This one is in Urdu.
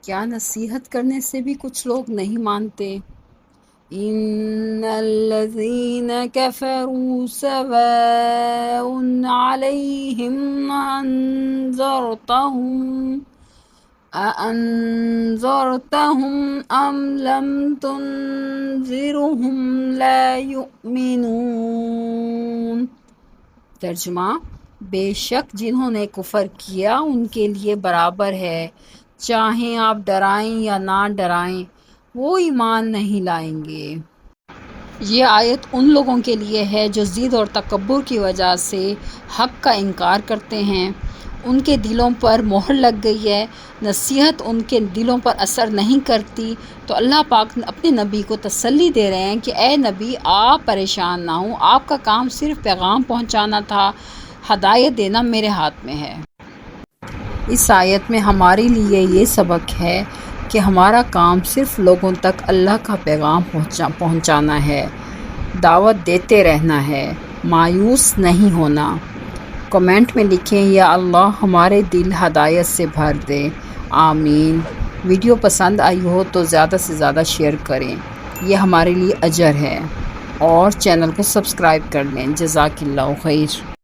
کیا نصیحت کرنے سے بھی کچھ لوگ نہیں مانتے؟ ان الذین کفروا سواء علیہم أأنذرتهم أم لم تنذرهم لا يؤمنون۔ ترجمہ: بے شک جنہوں نے کفر کیا ان کے لیے برابر ہے، چاہیں آپ ڈرائیں یا نہ ڈرائیں، وہ ایمان نہیں لائیں گے۔ یہ آیت ان لوگوں کے لیے ہے جو ضد اور تکبر کی وجہ سے حق کا انکار کرتے ہیں، ان کے دلوں پر مہر لگ گئی ہے، نصیحت ان کے دلوں پر اثر نہیں کرتی، تو اللہ پاک اپنے نبی کو تسلی دے رہے ہیں کہ اے نبی آپ پریشان نہ ہوں، آپ کا کام صرف پیغام پہنچانا تھا، ہدایت دینا میرے ہاتھ میں ہے۔ اس آیت میں ہمارے لیے یہ سبق ہے کہ ہمارا کام صرف لوگوں تک اللہ کا پیغام پہنچانا ہے، دعوت دیتے رہنا ہے، مایوس نہیں ہونا۔ کمنٹ میں لکھیں یا اللہ ہمارے دل ہدایت سے بھر دے، آمین۔ ویڈیو پسند آئی ہو تو زیادہ سے زیادہ شیئر کریں، یہ ہمارے لیے اجر ہے، اور چینل کو سبسکرائب کر لیں۔ جزاک اللہ خیر۔